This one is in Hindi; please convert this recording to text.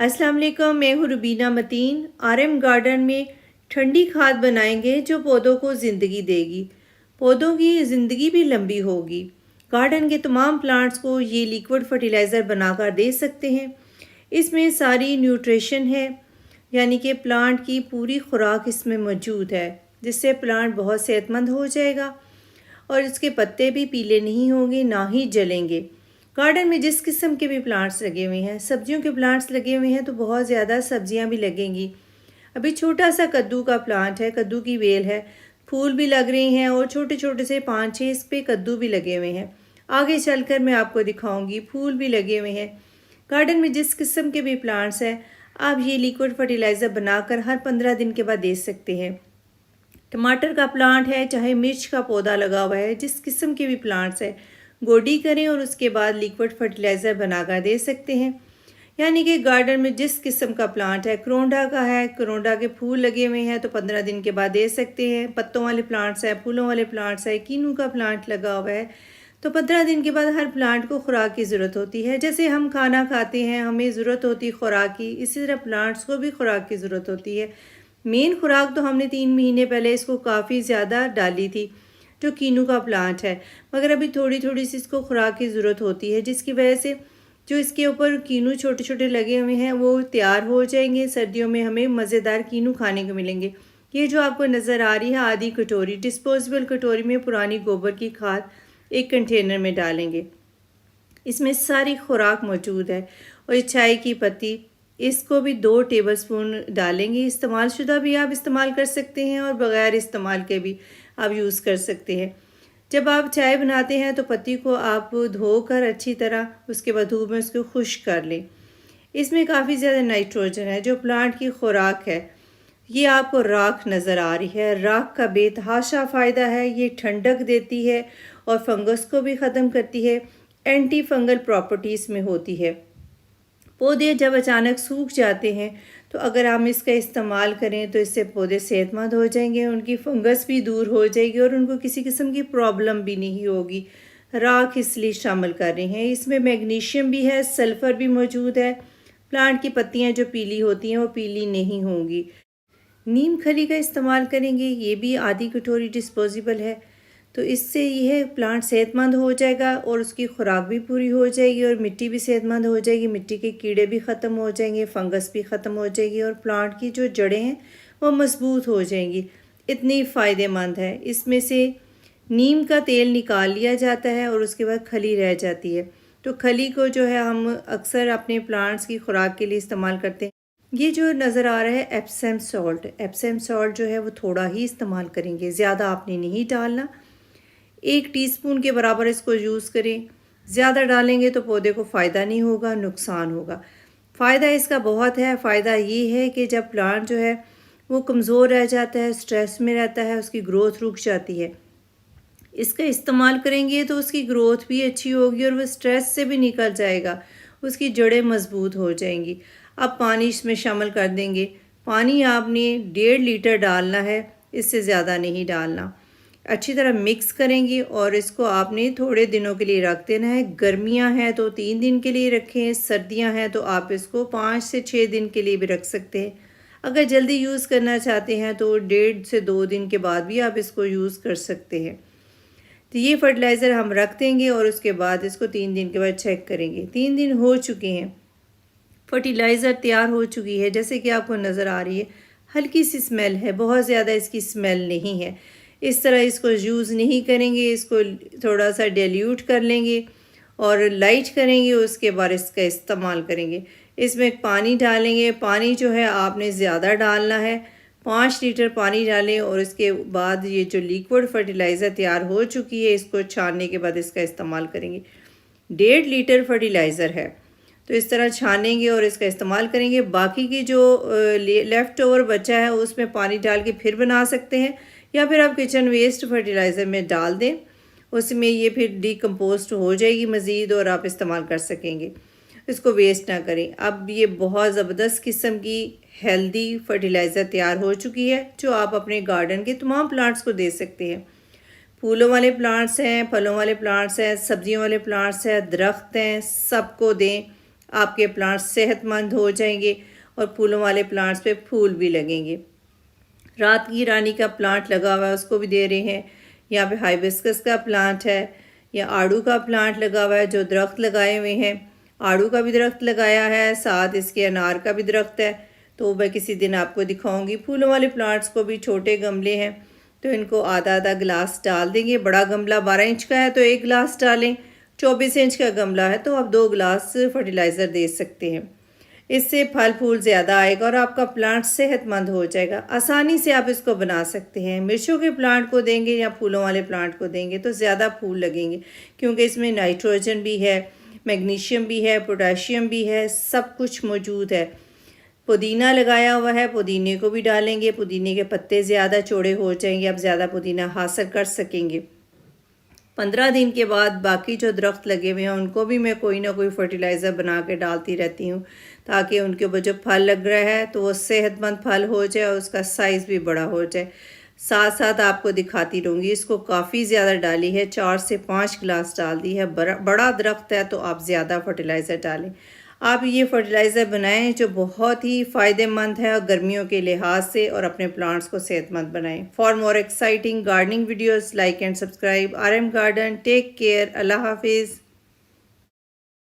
अस्सलाम वालेकुम, मैं हूँ रुबीना मतीन। आरएम गार्डन में ठंडी खाद बनाएंगे जो पौधों को ज़िंदगी देगी। पौधों की ज़िंदगी भी लंबी होगी। गार्डन के तमाम प्लांट्स को ये लिक्विड फर्टिलाइज़र बनाकर दे सकते हैं। इसमें सारी न्यूट्रिशन है, यानी कि प्लांट की पूरी खुराक इसमें मौजूद है, जिससे प्लांट बहुत सेहतमंद हो जाएगा और इसके पत्ते भी पीले नहीं होंगे, ना ही जलेंगे। गार्डन में जिस किस्म के भी प्लांट्स लगे हुए हैं, सब्जियों के प्लांट्स लगे हुए हैं तो बहुत ज़्यादा सब्जियां भी लगेंगी। अभी छोटा सा कद्दू का प्लांट है, कद्दू की बेल है, फूल भी लग रहे हैं और छोटे छोटे से 5-6 इस पे कद्दू भी लगे हुए हैं। आगे चलकर मैं आपको दिखाऊंगी, फूल भी लगे हुए हैं। गार्डन में जिस किस्म के भी प्लांट्स हैं, आप ये लिक्विड फर्टिलाइज़र बनाकर हर 15 दिन के बाद दे सकते हैं। टमाटर का प्लांट है, चाहे मिर्च का पौधा लगा हुआ है, जिस किस्म के भी प्लांट्स है, गोडी करें और उसके बाद लिक्विड फर्टिलाइज़र बनाकर दे सकते हैं। यानी कि गार्डन में जिस किस्म का प्लांट है, करोंडा का है, करोंडा के फूल लगे हुए हैं तो 15 दिन के बाद दे सकते हैं। पत्तों वाले प्लांट्स हैं, फूलों वाले प्लांट्स है, कीनू का प्लांट लगा हुआ है तो 15 दिन के बाद हर प्लांट को खुराक की ज़रूरत होती है। जैसे हम खाना खाते हैं, हमें ज़रूरत होती है खुराक की, इसी तरह प्लांट्स को भी खुराक की ज़रूरत होती है। मेन खुराक तो हमने 3 महीने पहले इसको काफ़ी ज़्यादा डाली थी, जो कीनू का प्लांट है, मगर अभी थोड़ी थोड़ी सी इसको खुराक की ज़रूरत होती है, जिसकी वजह से जो इसके ऊपर कीनू छोटे छोटे लगे हुए हैं वो तैयार हो जाएंगे। सर्दियों में हमें मज़ेदार कीनू खाने को मिलेंगे। ये जो आपको नज़र आ रही है आधी कटोरी, डिस्पोजेबल कटोरी में पुरानी गोबर की खाद एक कंटेनर में डालेंगे। इसमें सारी खुराक मौजूद है। और चाय की पत्ती, इसको भी 2 टेबलस्पून डालेंगे। इस्तेमाल शुदा भी आप इस्तेमाल कर सकते हैं और बग़ैर इस्तेमाल के भी आप यूज़ कर सकते हैं। जब आप चाय बनाते हैं तो पत्ती को आप धोकर अच्छी तरह उसके बाद धूप में उसको खुश्क कर लें। इसमें काफ़ी ज़्यादा नाइट्रोजन है, जो प्लांट की खुराक है। ये आपको राख नज़र आ रही है, राख का बेतहाशा फ़ायदा है। ये ठंडक देती है और फंगस को भी ख़त्म करती है, एंटी फंगल प्रॉपर्टीज़ में होती है। पौधे जब अचानक सूख जाते हैं तो अगर हम इसका इस्तेमाल करें तो इससे पौधे सेहतमंद हो जाएंगे, उनकी फंगस भी दूर हो जाएगी और उनको किसी किस्म की प्रॉब्लम भी नहीं होगी। राख इसलिए शामिल कर रहे हैं। इसमें मैग्नीशियम भी है, सल्फ़र भी मौजूद है। प्लांट की पत्तियां जो पीली होती हैं वो पीली नहीं होंगी। नीम खली का इस्तेमाल करेंगे, ये भी आधी कटोरी डिस्पोजेबल है, तो इससे यह प्लांट सेहतमंद हो जाएगा और उसकी खुराक भी पूरी हो जाएगी और मिट्टी भी सेहतमंद हो जाएगी। मिट्टी के कीड़े भी ख़त्म हो जाएंगे, फंगस भी ख़त्म हो जाएगी और प्लांट की जो जड़ें हैं वो मजबूत हो जाएंगी। इतनी फ़ायदेमंद है। इसमें से नीम का तेल निकाल लिया जाता है और उसके बाद खली रह जाती है, तो खली को जो है हम अक्सर अपने प्लांट्स की खुराक के लिए इस्तेमाल करते हैं। ये जो नज़र आ रहा है एप्सम सॉल्ट, एप्सम सॉल्ट जो है वो थोड़ा ही इस्तेमाल करेंगे, ज़्यादा आपने नहीं डालना। 1 टीस्पून के बराबर इसको यूज़ करें। ज़्यादा डालेंगे तो पौधे को फ़ायदा नहीं होगा, नुकसान होगा। फ़ायदा इसका बहुत है। फ़ायदा ये है कि जब प्लांट जो है वो कमज़ोर रह जाता है, स्ट्रेस में रहता है, उसकी ग्रोथ रुक जाती है, इसका इस्तेमाल करेंगे तो उसकी ग्रोथ भी अच्छी होगी और वह स्ट्रेस से भी निकल जाएगा, उसकी जड़ें मजबूत हो जाएंगी। अब पानी इसमें शामिल कर देंगे। पानी आपने 1.5 लीटर डालना है, इससे ज़्यादा नहीं डालना। अच्छी तरह मिक्स करेंगे और इसको आपने थोड़े दिनों के लिए रख देना है। गर्मियां हैं तो 3 दिन के लिए रखें, सर्दियां हैं तो आप इसको 5 से 6 दिन के लिए भी रख सकते हैं। अगर जल्दी यूज़ करना चाहते हैं तो 1.5 से 2 दिन के बाद भी आप इसको यूज़ कर सकते हैं। तो ये फर्टिलाइज़र हम रख देंगे और उसके बाद इसको 3 दिन के बाद चेक करेंगे। 3 दिन हो चुके हैं, फर्टिलाइज़र तैयार हो चुकी है, जैसे कि आपको नज़र आ रही है। हल्की सी स्मेल है, बहुत ज़्यादा इसकी स्मेल नहीं है। इस तरह इसको यूज़ नहीं करेंगे, इसको थोड़ा सा डाइल्यूट कर लेंगे और लाइट करेंगे, उसके बाद इसका इस्तेमाल करेंगे। इसमें पानी डालेंगे। पानी जो है आपने ज़्यादा डालना है, 5 लीटर पानी डालें और इसके बाद ये जो लिक्विड फर्टिलाइज़र तैयार हो चुकी है, इसको छानने के बाद इसका इस्तेमाल करेंगे। 1.5 लीटर फर्टिलाइज़र है, तो इस तरह छानेंगे और इसका इस्तेमाल करेंगे। बाकी की जो लेफ़्ट ओवर बचा है उसमें पानी डाल के फिर बना सकते हैं, या फिर आप किचन वेस्ट फर्टिलाइज़र में डाल दें, उसमें ये फिर डिकम्पोस्ट हो जाएगी मज़ीद और आप इस्तेमाल कर सकेंगे। इसको वेस्ट ना करें। अब ये बहुत ज़बरदस्त किस्म की हेल्दी फर्टिलाइज़र तैयार हो चुकी है, जो आप अपने गार्डन के तमाम प्लांट्स को दे सकते हैं। फूलों वाले प्लांट्स हैं, फलों वाले प्लांट्स हैं, सब्जियों वाले प्लांट्स हैं, दरख्त हैं, सबको दें। आपके प्लांट्स सेहतमंद हो जाएंगे और फूलों वाले प्लांट्स पे फूल भी लगेंगे। रात की रानी का प्लांट लगा हुआ है, उसको भी दे रहे हैं। यहाँ पे हाइबिस्कस का प्लांट है, या आड़ू का प्लांट लगा हुआ है, जो दरख्त लगाए हुए हैं। आड़ू का भी दरख्त लगाया है, साथ इसके अनार का भी दरख्त है, तो मैं किसी दिन आपको दिखाऊंगी। फूलों वाले प्लांट्स को भी छोटे गमले हैं तो इनको आधा आधा गिलास डाल देंगे। बड़ा गमला 12 इंच का है तो 1 गिलास डालें, 24 इंच का गमला है तो आप 2 गिलास फर्टिलाइज़र दे सकते हैं। इससे फल फूल ज़्यादा आएगा और आपका प्लांट सेहतमंद हो जाएगा। आसानी से आप इसको बना सकते हैं। मिर्चों के प्लांट को देंगे या फूलों वाले प्लांट को देंगे तो ज़्यादा फूल लगेंगे, क्योंकि इसमें नाइट्रोजन भी है, मैग्नीशियम भी है, पोटाशियम भी है, सब कुछ मौजूद है। पुदीना लगाया हुआ है, पुदीने को भी डालेंगे। पुदीने के पत्ते ज़्यादा चौड़े हो जाएंगे, आप ज़्यादा पुदीना हासिल कर सकेंगे। 15 दिन के बाद बाकी जो दरख्त लगे हुए हैं उनको भी मैं कोई ना कोई फर्टिलाइज़र बना के डालती रहती हूँ, ताकि उनके ऊपर जो फल लग रहा है तो वो सेहतमंद फल हो जाए और उसका साइज़ भी बड़ा हो जाए। साथ साथ आपको दिखाती रहूँगी। इसको काफ़ी ज़्यादा डाली है, 4 से 5 गिलास डाल दी है। बड़ा दरख्त है तो आप ज़्यादा फर्टिलाइज़र डालें। आप ये फर्टिलाइज़र बनाएं जो बहुत ही फ़ायदेमंद है और गर्मियों के लिहाज से, और अपने प्लांट्स को सेहतमंद बनाएं। For more exciting gardening videos like and subscribe RM garden. Take care. अल्लाह हाफिज़।